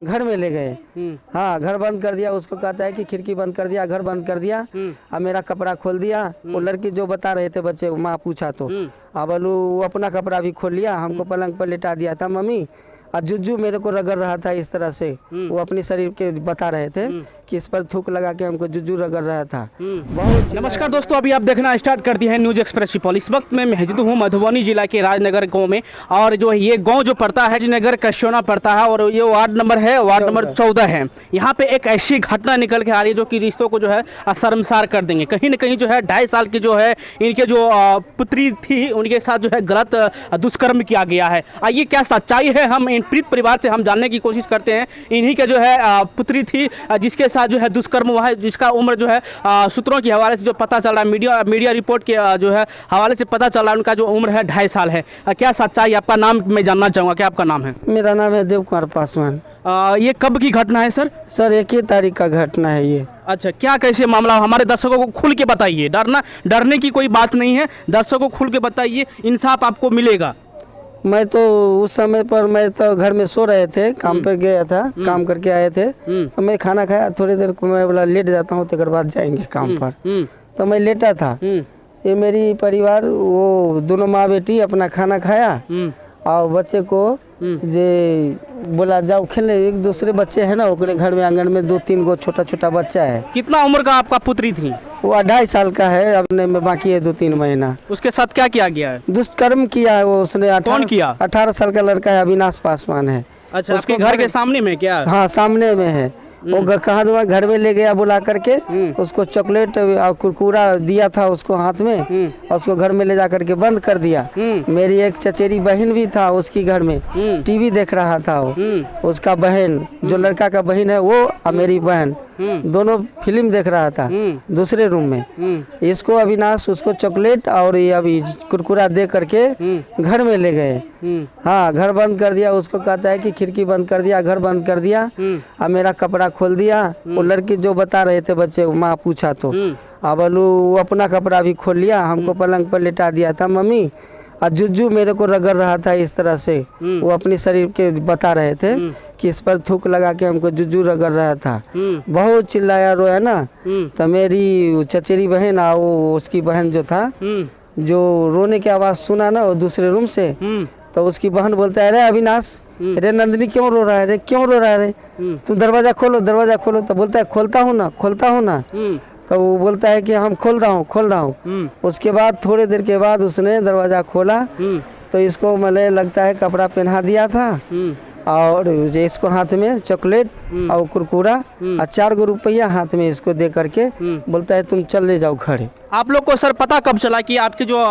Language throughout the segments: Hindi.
घर में ले गए। हाँ, घर बंद कर दिया। उसको कहता है कि खिड़की बंद कर दिया, घर बंद कर दिया। अब मेरा कपड़ा खोल दिया। वो लड़की जो बता रहे थे बच्चे, माँ पूछा तो अब वो अपना कपड़ा भी खोल लिया, हमको पलंग पर लेटा दिया था मम्मी। और जुज्जू मेरे को रगड़ रहा था इस तरह से। वो अपने शरीर के बता रहे थे कि इस पर थूक लगा के हमको जुज्जू रगड़ रहा था। बहुत नमस्कार दोस्तों, अभी आप देखना स्टार्ट कर दिया है न्यूज एक्सप्रेस सुपौल। इस वक्त मैं मौजूद हूँ मधुबनी जिला के राजनगर गांव में। और जो है ये गांव जो पड़ता है राजनगर कश्योना पड़ता है और ये वार्ड नंबर है, वार्ड नंबर 14 है। यहाँ पे एक ऐसी घटना निकल के आ रही है जो कि रिश्तों को जो है शर्मसार कर देंगे। कहीं ना कहीं जो है 2.5 साल की जो है इनके जो पुत्री थी, उनके साथ जो है गलत दुष्कर्म किया गया है। आइए क्या सच्चाई है, हम इन पीड़ित परिवार से हम जानने की कोशिश करते हैं। इन्हीं के जो है पुत्री थी जिसके साथ जो है दुष्कर्म हुआ है, जिसका उम्र जो है सूत्रों के हवाले से जो पता चल रहा है, मीडिया रिपोर्ट के जो है हवाले से पता चल रहा है, उनका जो उम्र है 2.5 साल है। क्या सच्चाई, आपका नाम मैं जानना चाहूँगा, क्या आपका नाम है? मेरा नाम है देव कुमार पासवान। ये कब की घटना है सर? सर 1 तारीख का घटना है ये। अच्छा, क्या कैसे मामला, हमारे दर्शकों को खुल के बताइए। डरने की कोई बात नहीं है, दर्शकों को खुल के बताइए, इंसाफ आपको मिलेगा। मैं तो उस समय पर मैं तो घर में सो रहे थे, काम पर गया था, काम करके आए थे। तो मैं खाना खाया, थोड़ी देर को मैं बोला लेट जाता हूँ, तो बाद जाएंगे काम पर। तो मैं लेटा था। ये मेरी परिवार, वो दोनों माँ बेटी अपना खाना खाया और बच्चे को जे बोला जाओ खेलने। एक दूसरे बच्चे हैं ना, ओकरे घर में आंगन में 2-3 गो छोटा छोटा बच्चा है। कितना उम्र का आपका पुत्री थी? वो 2.5 साल का है, अपने में बाकी है 2-3 महीना। उसके साथ क्या किया गया है? दुष्कर्म किया है वो उसने। 18 साल का लड़का है, अविनाश पासवान है। अच्छा, आपके घर के सामने में क्या? हाँ, सामने में है। वो कहा दूंगा, घर में ले गया बुला करके। उसको चॉकलेट और कुरकुरा दिया था उसको हाथ में, और उसको घर में ले जा करके बंद कर दिया। मेरी एक चचेरी बहन भी था उसकी घर में, टीवी देख रहा था वो। उसका बहन, जो लड़का का बहन है वो और मेरी बहन दोनों फिल्म देख रहा था दूसरे रूम में। इसको अविनाश उसको चॉकलेट और ये अभी कुरकुरा दे करके घर में ले गए। हाँ, घर बंद कर दिया। उसको कहता है कि खिड़की बंद कर दिया, घर बंद कर दिया। और मेरा कपड़ा खोल दिया। वो लड़की जो बता रहे थे बच्चे, माँ पूछा तो अब वो अपना कपड़ा भी खोल लिया, हमको पलंग पर लेटा दिया था मम्मी। और जुज्जू मेरे को रगड़ रहा था इस तरह से। वो अपने शरीर के बता रहे थे कि इस पर थूक लगा के हमको जुज्जू रगड़ रहा था। बहुत चिल्लाया रोया ना। तो मेरी चचेरी बहन और वो उसकी बहन जो था, जो रोने की आवाज़ सुना ना वो दूसरे रूम से, तो उसकी बहन बोलता है, अरे अविनाश, अरे नंदिनी क्यों रो रहा है रे, क्यों रो रहा है रे, तुम दरवाज़ा खोलो, दरवाज़ा खोलो। तो बोलता है खोलता हूँ ना, खोलता हूँ ना। तो वो बोलता है कि हम खोल रहा हूँ, खोल रहा हूँ। उसके बाद थोड़ी देर के बाद उसने दरवाज़ा खोला तो इसको मुझे लगता है कपड़ा पहना दिया था और इसको हाथ में चॉकलेट और कुरकुरा और 4 गो रुपया हाथ में इसको दे करके बोलता है तुम चल ले जाओ घर। आप लोग को सर पता कब चला कि आपके जो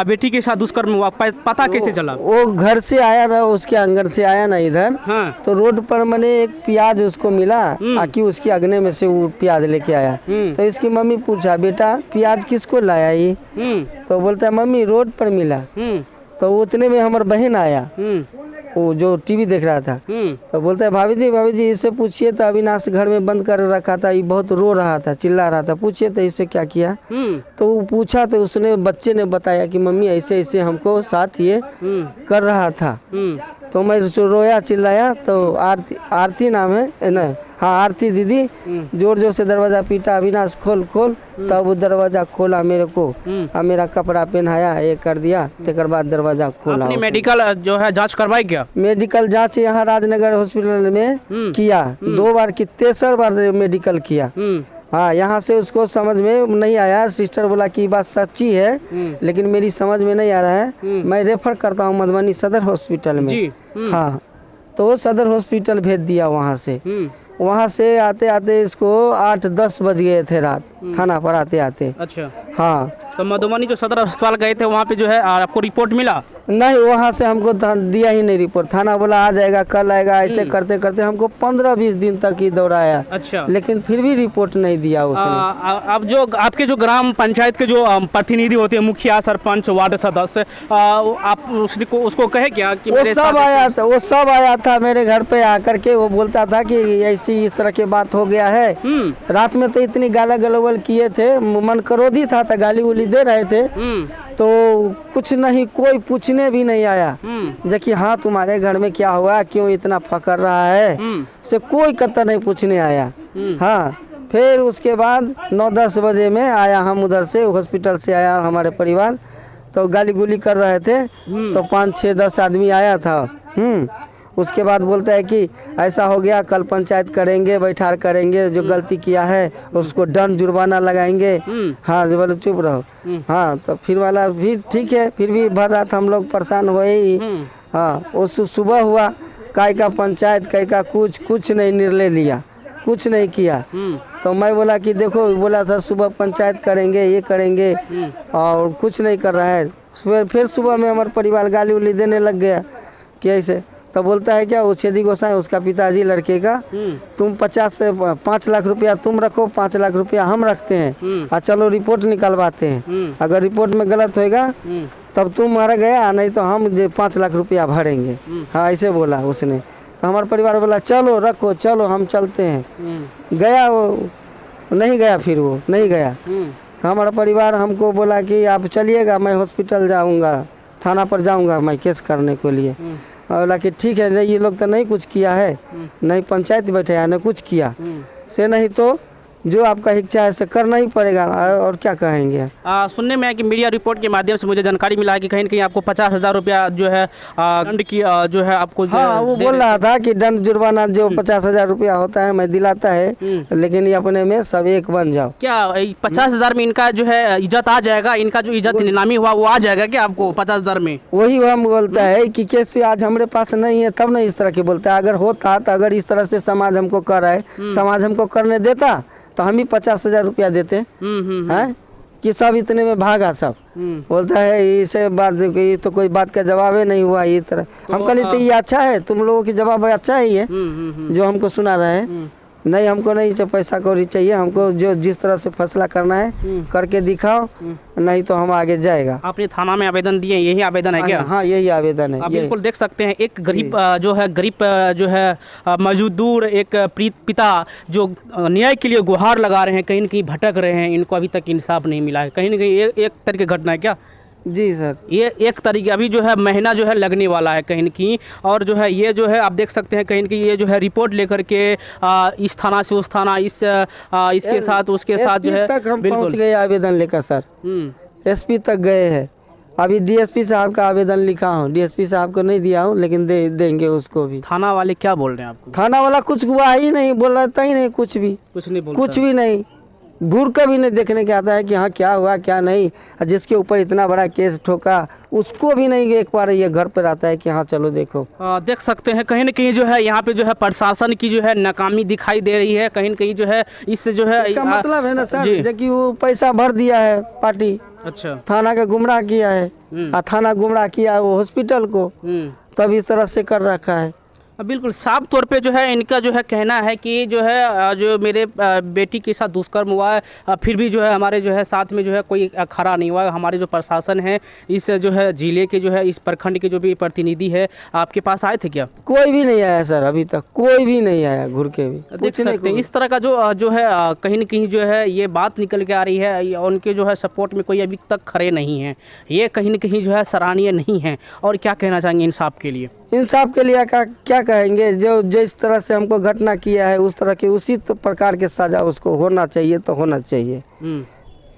बेटी के साथ दुष्कर्म हुआ, पता कैसे चला? वो घर से आया ना, उसके आंगन से आया ना इधर। हाँ। तो रोड पर मैंने एक प्याज उसको मिला, आकि उसके अगने में से वो प्याज लेके आया। तो इसकी मम्मी पूछा, बेटा प्याज किसको लाया ये? तो बोलता है मम्मी रोड पर मिला। तो उतने में हमारा बहन आया, वो जो टीवी देख रहा था। तो बोलता है भाभी जी इससे पूछिए तो अविनाश घर में बंद कर रखा था, ये बहुत रो रहा था, चिल्ला रहा था, पूछिए तो इससे क्या किया। तो वो पूछा तो उसने, बच्चे ने बताया कि मम्मी ऐसे ऐसे हमको साथ ये कर रहा था। तो मैं रोया चिल्लाया। तो आरती नाम है ना, हाँ आरती दीदी जोर जोर से दरवाजा पीटा, अविनाश खोल खोल। तब वो दरवाजा खोला मेरे को और मेरा कपड़ा पहनाया, ये कर दिया। तेकर बाद दरवाजा खोला। आपने मेडिकल जो है जांच करवाई क्या? मेडिकल जांच यहाँ राजनगर हॉस्पिटल में किया 2 बार की, 3 बार मेडिकल किया। हाँ, यहाँ से उसको समझ में नहीं आया। सिस्टर बोला कि बात सच्ची है, लेकिन मेरी समझ में नहीं आ रहा है। मैं रेफर करता हूँ मधुबनी सदर हॉस्पिटल में। हाँ, तो वो सदर हॉस्पिटल भेज दिया वहाँ से। वहाँ से आते आते इसको 8-10 बज गए थे रात, थाना पर आते आते। अच्छा। हाँ, तो मधुबनी जो सदर अस्पताल गए थे वहाँ पे जो है आपको रिपोर्ट मिला? नहीं, वहाँ से हमको दिया ही नहीं रिपोर्ट। थाना बोला आ जाएगा, कल आएगा। ऐसे करते करते हमको 15-20 दिन तक ही दौड़ाया। अच्छा। लेकिन फिर भी रिपोर्ट नहीं दिया उसने। अब जो आपके जो ग्राम पंचायत के जो प्रतिनिधि होते हैं, मुखिया, सरपंच, वार्ड सदस्य, आप उसको कहे क्या कि वो सब आया था मेरे घर पे आकर के। वो बोलता था कि ऐसी इस तरह की बात हो गया है। रात में तो इतनी गाला गलौल किए थे, मन क्रोधी था तो गाली उली दे रहे थे। तो कुछ नहीं, कोई पूछने भी नहीं आया जो कि हाँ तुम्हारे घर में क्या हुआ, क्यों इतना फकर रहा है, से कोई कतई नहीं पूछने आया। हाँ, फिर उसके बाद 9-10 बजे में आया, हम उधर से हॉस्पिटल से आया हमारे परिवार, तो गाली गुली कर रहे थे, तो 5-6-10 आदमी आया था। उसके बाद बोलता है कि ऐसा हो गया, कल पंचायत करेंगे, बैठार करेंगे, जो गलती किया है उसको दंड जुर्माना लगाएंगे। हाँ, जो बोले चुप रहो। हाँ, तो फिर वाला भी ठीक है, फिर भी भर रात हम लोग परेशान हुए ही। हाँ, वो सुबह हुआ, काय का पंचायत, काय का कुछ नहीं निर्णय लिया, कुछ नहीं किया। तो मैं बोला कि देखो, बोला सर सुबह पंचायत करेंगे, ये करेंगे, और कुछ नहीं कर रहा है। फिर सुबह में हमारा परिवार गाली उली देने लग गया कि ऐसे। तो बोलता है क्या, वो छेदी गोसाई उसका पिताजी लड़के का, तुम 50 से 5 लाख रुपया तुम रखो, 5 लाख रुपया हम रखते हैं, और चलो रिपोर्ट निकलवाते हैं, अगर रिपोर्ट में गलत होएगा तब तुम मर गया, नहीं तो हम 5 लाख रुपया भरेंगे। हाँ, ऐसे बोला उसने। तो हमारा परिवार बोला चलो रखो, चलो हम चलते हैं। गया वो नहीं गया, फिर वो नहीं गया। हमारा परिवार हमको बोला कि आप चलिएगा, मैं हॉस्पिटल जाऊंगा, थाना पर जाऊंगा मैं केस करने के लिए। बोला कि ठीक है, नहीं ये लोग तो नहीं कुछ किया है, नहीं पंचायत बैठे हैं, नहीं कुछ किया से, नहीं तो जो आपका इच्छा है ऐसे करना ही पड़ेगा, और क्या कहेंगे। सुनने में है कि मीडिया रिपोर्ट के माध्यम से मुझे जानकारी मिला है कि कहीं न कहीं आपको 50,000 रुपया जो है दंड की जो है आपको हाँ, वो बोल रहा था कि दंड जुर्माना जो 50,000 रुपया होता है मैं दिलाता है, लेकिन ये अपने में सब एक बन जाओ। क्या 50,000 में इनका जो है इज्जत आ जाएगा, इनका जो इज्जत नीलामी हुआ वो आ जाएगा क्या आपको 50,000 में? वही हम बोलता है कि कैसे आज हमारे पास नहीं है, तब नहीं इस तरह की बोलता है। अगर होता तो अगर इस तरह से समाज हमको कर रहा है, समाज हमको करने देता तो हम ही 50,000 रुपया देते हैं, कि सब इतने में भागा सब। बोलता है इसे बात, ये तो कोई बात का जवाब ही नहीं हुआ, ये तरह। हम कहते तो ये अच्छा है, तुम लोगों की जवाब अच्छा ही है जो हमको सुना रहे हैं। नहीं, हमको नहीं चाहिए पैसा कौड़ी चाहिए, हमको जो जिस तरह से फैसला करना है करके दिखाओ, नहीं तो हम आगे जाएगा। आपने थाना में आवेदन दिए, यही आवेदन है क्या? हाँ, यही आवेदन है। आप बिल्कुल देख सकते हैं, एक गरीब जो है मजदूर, एक पिता जो न्याय के लिए गुहार लगा रहे हैं, कहीं न कहीं भटक रहे हैं, इनको अभी तक इंसाफ नहीं मिला है। कहीं न कहीं एक तरह की घटना है क्या? जी सर, ये एक तरीके अभी जो है महीना जो है लगने वाला है कहीं न कहीं, और जो है ये जो है आप देख सकते हैं कहीं न कहीं ये जो है रिपोर्ट लेकर के इस थाना से उस थाना, इसके साथ उसके साथ जो है तक हम पहुंच गए आवेदन लेकर सर। एसपी तक गए हैं, अभी डीएसपी साहब का आवेदन लिखा हूँ, डीएसपी साहब को नहीं दिया हूँ, लेकिन देंगे उसको भी। थाना वाले क्या बोल रहे हैं आपको? थाना वाला कुछ हुआ ही नहीं, बोलता ही नहीं, कुछ भी कुछ भी नहीं, घूर कर भी नहीं देखने के आता है कि हाँ क्या हुआ क्या नहीं। जिसके ऊपर इतना बड़ा केस ठोका उसको भी नहीं एक बार ये घर पर आता है कि हाँ चलो देखो। देख सकते हैं कहीं न कहीं जो है यहाँ पे जो है प्रशासन की जो है नाकामी दिखाई दे रही है, कहीं न कहीं जो है इससे जो है इसका मतलब है ना सर कि वो पैसा भर दिया है पार्टी, अच्छा थाना का गुमराह किया है, थाना गुमराह किया है वो हॉस्पिटल को, तब इस तरह से कर रखा है। बिल्कुल साफ तौर पे जो है इनका जो है कहना है कि जो है जो मेरे बेटी के साथ दुष्कर्म हुआ है, फिर भी जो है हमारे जो है साथ में जो है कोई खड़ा नहीं हुआ। हमारे जो प्रशासन है, इस जो है जिले के जो है इस प्रखंड के जो भी प्रतिनिधि है, आपके पास आए थे क्या? कोई भी नहीं आया सर, अभी तक कोई भी नहीं आया घूर के भी। देख सकते हैं इस तरह का जो है कहीं न कहीं जो है ये बात निकल के आ रही है, उनके जो है सपोर्ट में कोई अभी तक खड़े नहीं हैं, ये कहीं न कहीं जो है सराहनीय नहीं है। और क्या कहना चाहेंगे इंसाफ के लिए? इंसाफ के लिए क्या कहेंगे, जो जिस तरह से हमको घटना किया है उस तरह की उसी प्रकार के सजा उसको होना चाहिए, तो होना चाहिए।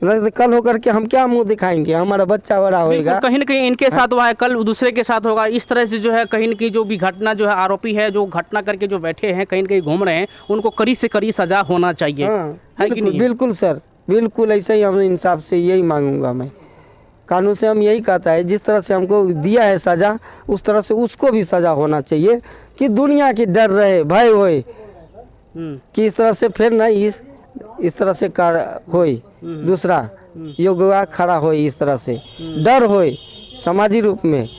तो कल होकर के हम क्या मुंह दिखाएंगे, हमारा बच्चा बड़ा होएगा, कहीं न कहीं इनके साथ हुआ है, कल दूसरे के साथ होगा। इस तरह से जो है कहीं न कहीं जो भी घटना जो है आरोपी है, जो घटना करके जो बैठे हैं कहीं न कहीं घूम रहे हैं, उनको कड़ी से कड़ी सजा होना चाहिए। है कि नहीं? बिल्कुल सर, बिल्कुल ऐसे ही हम इंसाफ से यही मांगूंगा मैं। कानून से हम यही कहता है, जिस तरह से हमको दिया है सज़ा उस तरह से उसको भी सज़ा होना चाहिए, कि दुनिया की डर रहे, भय होए कि इस तरह से फिर नहीं इस तरह से कार होए, दूसरा योगवा खड़ा होए, इस तरह से डर होए समाजी रूप में।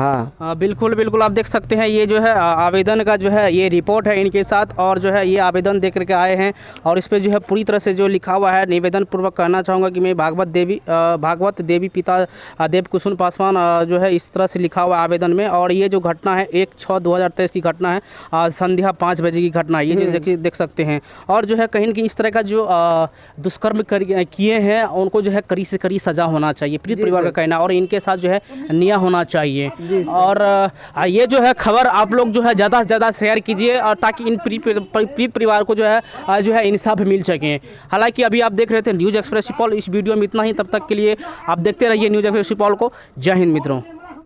हाँ बिल्कुल बिल्कुल, आप देख सकते हैं ये जो है आवेदन का जो है ये रिपोर्ट है इनके साथ, और जो है ये आवेदन दे करके आए हैं, और इस पे जो है पूरी तरह से जो लिखा हुआ है, निवेदन पूर्वक कहना चाहूँगा कि मैं भागवत देवी पिता देव कुसुम पासवान जो है इस तरह से लिखा हुआ है आवेदन में। और ये जो घटना है 1/6/2023 की घटना है, संध्या 5 बजे की घटना है, ये जो देख सकते हैं। और जो है कहीं न कहीं इस तरह का जो दुष्कर्म किए हैं उनको जो है कड़ी से कड़ी सज़ा होना चाहिए, पीड़ित परिवार का कहना, और इनके साथ जो है न्याय होना चाहिए। और ये जो है खबर आप लोग जो है ज़्यादा से ज़्यादा शेयर कीजिए, और ताकि इन पीड़ित परिवार को जो है इंसाफ मिल सके। हालांकि अभी आप देख रहे थे न्यूज़ एक्सप्रेस सुपौल, इस वीडियो में इतना ही। तब तक के लिए आप देखते रहिए न्यूज़ एक्सप्रेस सुपौल को। जय हिंद मित्रों।